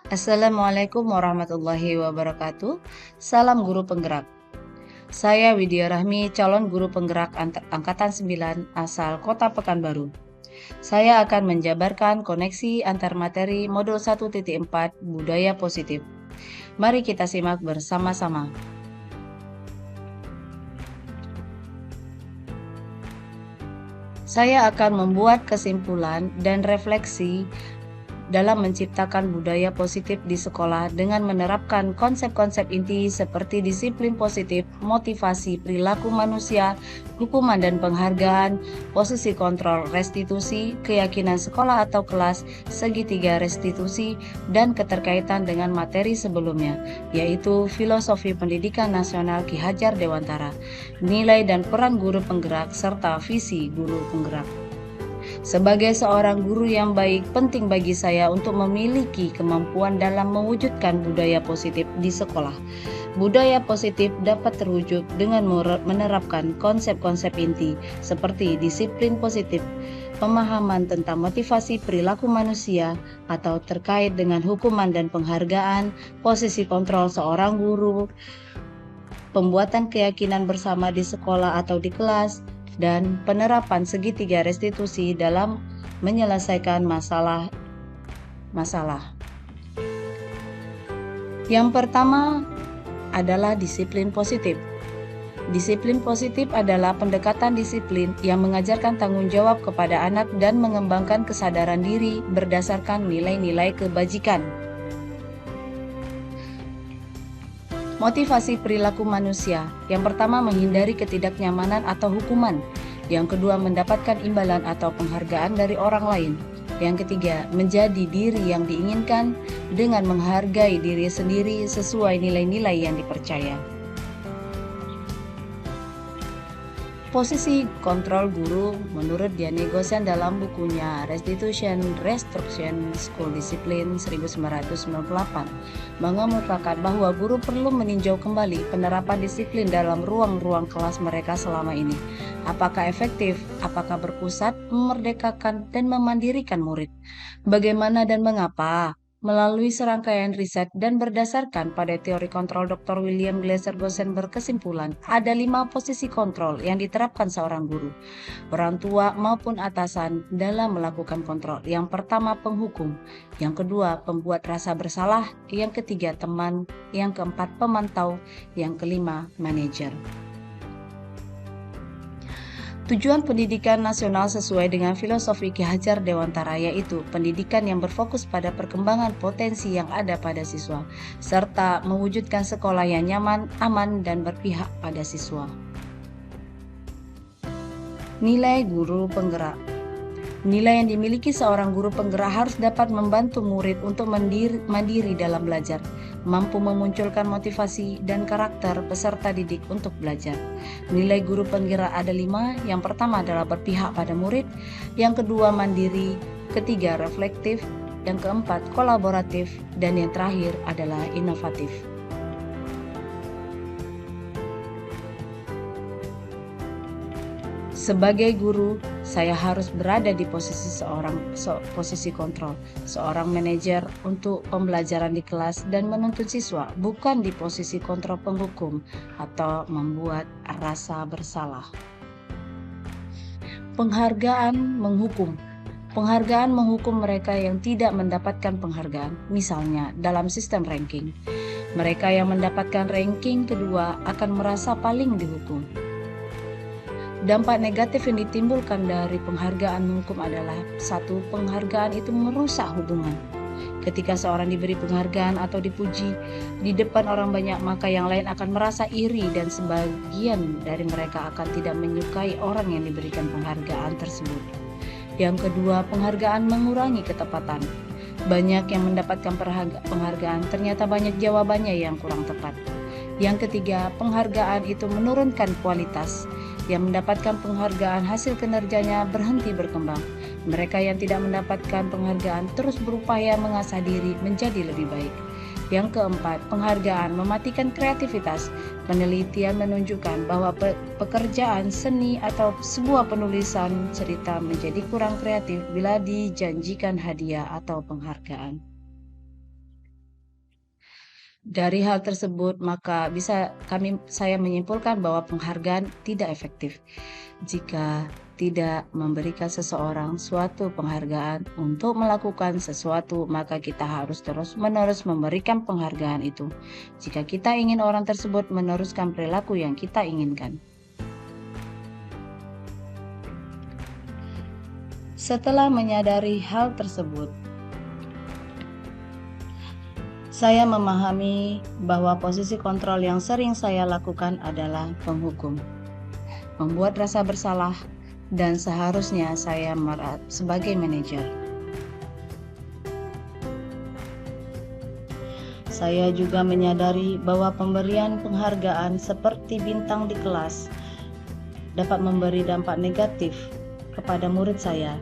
Assalamualaikum warahmatullahi wabarakatuh. Salam guru penggerak. Saya Widya Rahmi, calon guru penggerak Angkatan 9 asal Kota Pekanbaru. Saya akan menjabarkan koneksi antar materi modul 1.4 budaya positif. Mari kita simak bersama-sama. Saya akan membuat kesimpulan dan refleksi dalam menciptakan budaya positif di sekolah dengan menerapkan konsep-konsep inti seperti disiplin positif, motivasi, perilaku manusia, hukuman dan penghargaan, posisi kontrol, restitusi, keyakinan sekolah atau kelas, segitiga restitusi, dan keterkaitan dengan materi sebelumnya, yaitu filosofi pendidikan nasional Ki Hajar Dewantara, nilai dan peran guru penggerak, serta visi guru penggerak. Sebagai seorang guru yang baik, penting bagi saya untuk memiliki kemampuan dalam mewujudkan budaya positif di sekolah. Budaya positif dapat terwujud dengan menerapkan konsep-konsep inti seperti disiplin positif, pemahaman tentang motivasi perilaku manusia atau terkait dengan hukuman dan penghargaan, posisi kontrol seorang guru, pembuatan keyakinan bersama di sekolah atau di kelas, dan penerapan segitiga restitusi dalam menyelesaikan masalah. Yang pertama adalah disiplin positif. Disiplin positif adalah pendekatan disiplin yang mengajarkan tanggung jawab kepada anak dan mengembangkan kesadaran diri berdasarkan nilai-nilai kebajikan. Motivasi perilaku manusia. Yang pertama, menghindari ketidaknyamanan atau hukuman. Yang kedua, mendapatkan imbalan atau penghargaan dari orang lain. Yang ketiga, menjadi diri yang diinginkan dengan menghargai diri sendiri sesuai nilai-nilai yang dipercaya. Posisi kontrol guru menurut Diane Gosen dalam bukunya Restitution School Discipline 1998 mengemukakan bahwa guru perlu meninjau kembali penerapan disiplin dalam ruang-ruang kelas mereka selama ini. Apakah efektif? Apakah berpusat, memerdekakan, dan memandirikan murid? Bagaimana dan mengapa? Melalui serangkaian riset dan berdasarkan pada teori kontrol Dr. William Glasser Gosen berkesimpulan, ada 5 posisi kontrol yang diterapkan seorang guru, orang tua maupun atasan dalam melakukan kontrol. Yang pertama, penghukum. Yang kedua, pembuat rasa bersalah. Yang ketiga, teman. Yang keempat, pemantau. Yang kelima, manajer. Tujuan pendidikan nasional sesuai dengan filosofi Ki Hajar Dewantara yaitu pendidikan yang berfokus pada perkembangan potensi yang ada pada siswa, serta mewujudkan sekolah yang nyaman, aman, dan berpihak pada siswa. Nilai guru penggerak. Nilai yang dimiliki seorang guru penggerak harus dapat membantu murid untuk mandiri dalam belajar, mampu memunculkan motivasi dan karakter peserta didik untuk belajar. Nilai guru penggerak ada 5, yang pertama adalah berpihak pada murid, yang kedua mandiri, ketiga reflektif, yang keempat kolaboratif, dan yang terakhir adalah inovatif. Sebagai guru, saya harus berada di posisi kontrol, seorang manajer untuk pembelajaran di kelas dan menuntun siswa, bukan di posisi kontrol penghukum atau membuat rasa bersalah. Penghargaan menghukum. Penghargaan menghukum mereka yang tidak mendapatkan penghargaan, misalnya dalam sistem ranking. Mereka yang mendapatkan ranking kedua akan merasa paling dihukum. Dampak negatif yang ditimbulkan dari penghargaan menghukum adalah 1. Penghargaan itu merusak hubungan. Ketika seorang diberi penghargaan atau dipuji di depan orang banyak, maka yang lain akan merasa iri dan sebagian dari mereka akan tidak menyukai orang yang diberikan penghargaan tersebut. Yang kedua, penghargaan mengurangi ketepatan. Banyak yang mendapatkan penghargaan, ternyata banyak jawabannya yang kurang tepat. Yang ketiga, penghargaan itu menurunkan kualitas. Yang mendapatkan penghargaan hasil kinerjanya berhenti berkembang. Mereka yang tidak mendapatkan penghargaan terus berupaya mengasah diri menjadi lebih baik. Yang keempat, penghargaan mematikan kreativitas. Penelitian menunjukkan bahwa pekerjaan seni atau sebuah penulisan cerita menjadi kurang kreatif bila dijanjikan hadiah atau penghargaan. Dari hal tersebut, maka saya menyimpulkan bahwa penghargaan tidak efektif jika tidak memberikan seseorang suatu penghargaan untuk melakukan sesuatu, maka kita harus terus-menerus memberikan penghargaan itu. Jika kita ingin orang tersebut meneruskan perilaku yang kita inginkan. Setelah menyadari hal tersebut, saya memahami bahwa posisi kontrol yang sering saya lakukan adalah penghukum, membuat rasa bersalah, dan seharusnya saya sebagai manajer. Saya juga menyadari bahwa pemberian penghargaan seperti bintang di kelas dapat memberi dampak negatif kepada murid saya.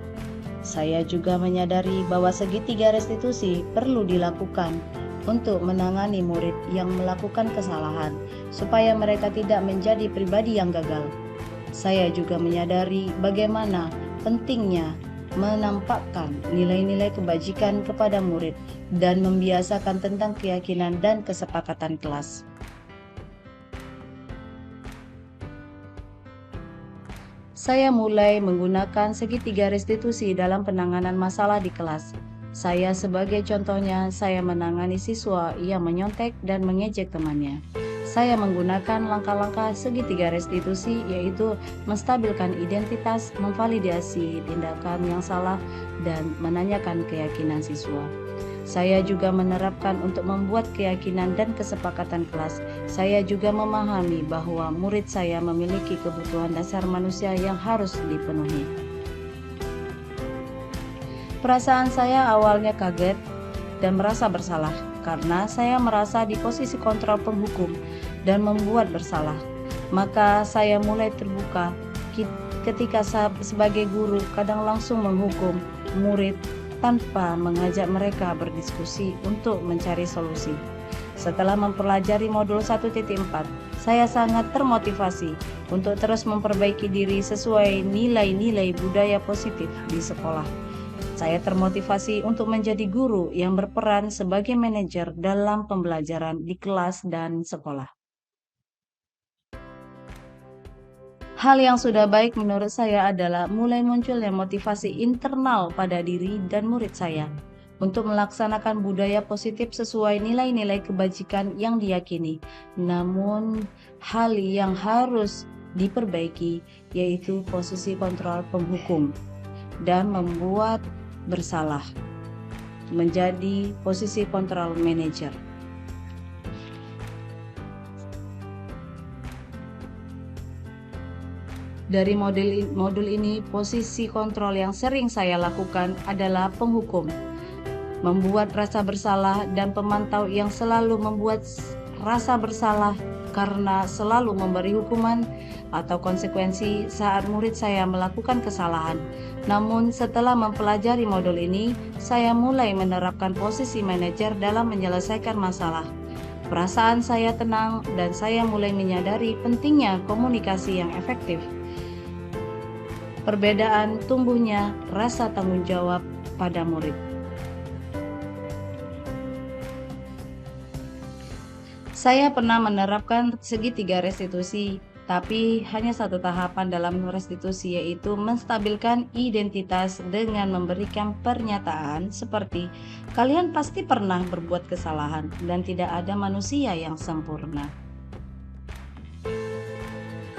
Saya juga menyadari bahwa segitiga restitusi perlu dilakukan untuk menangani murid yang melakukan kesalahan, supaya mereka tidak menjadi pribadi yang gagal. Saya juga menyadari bagaimana pentingnya menampakkan nilai-nilai kebajikan kepada murid dan membiasakan tentang keyakinan dan kesepakatan kelas. Saya mulai menggunakan segitiga restitusi dalam penanganan masalah di kelas. Sebagai contohnya, saya menangani siswa yang menyontek dan mengejek temannya. Saya menggunakan langkah-langkah segitiga restitusi, yaitu menstabilkan identitas, memvalidasi tindakan yang salah, dan menanyakan keyakinan siswa. Saya juga menerapkan untuk membuat keyakinan dan kesepakatan kelas. Saya juga memahami bahwa murid saya memiliki kebutuhan dasar manusia yang harus dipenuhi. Perasaan saya awalnya kaget dan merasa bersalah karena saya merasa di posisi kontrol penghukum dan membuat bersalah. Maka saya mulai terbuka ketika sebagai guru kadang langsung menghukum murid tanpa mengajak mereka berdiskusi untuk mencari solusi. Setelah mempelajari modul 1.4, saya sangat termotivasi untuk terus memperbaiki diri sesuai nilai-nilai budaya positif di sekolah. Saya termotivasi untuk menjadi guru yang berperan sebagai manajer dalam pembelajaran di kelas dan sekolah. Hal yang sudah baik menurut saya adalah mulai munculnya motivasi internal pada diri dan murid saya untuk melaksanakan budaya positif sesuai nilai-nilai kebajikan yang diyakini. Namun, hal yang harus diperbaiki yaitu posisi kontrol penghukum dan membuat bersalah menjadi posisi kontrol manager. Dari modul ini, posisi kontrol yang sering saya lakukan adalah penghukum, membuat rasa bersalah, dan pemantau yang selalu membuat rasa bersalah karena selalu memberi hukuman atau konsekuensi saat murid saya melakukan kesalahan. Namun setelah mempelajari modul ini, saya mulai menerapkan posisi manajer dalam menyelesaikan masalah. Perasaan saya tenang dan saya mulai menyadari pentingnya komunikasi yang efektif. Perbedaan tumbuhnya rasa tanggung jawab pada murid. Saya pernah menerapkan segitiga restitusi, tapi hanya satu tahapan dalam restitusi, yaitu menstabilkan identitas dengan memberikan pernyataan seperti kalian pasti pernah berbuat kesalahan dan tidak ada manusia yang sempurna.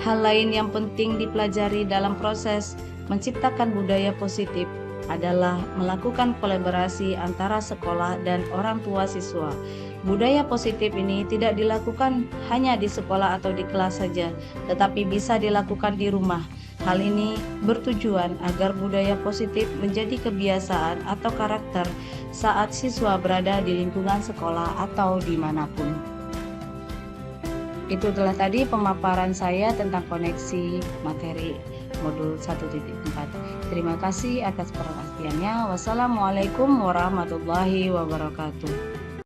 Hal lain yang penting dipelajari dalam proses menciptakan budaya positif adalah melakukan kolaborasi antara sekolah dan orang tua siswa. Budaya positif ini tidak dilakukan hanya di sekolah atau di kelas saja, tetapi bisa dilakukan di rumah. Hal ini bertujuan agar budaya positif menjadi kebiasaan atau karakter saat siswa berada di lingkungan sekolah atau dimanapun. Itu telah tadi pemaparan saya tentang koneksi materi modul 1.4. Terima kasih atas perhatiannya. Wassalamualaikum warahmatullahi wabarakatuh.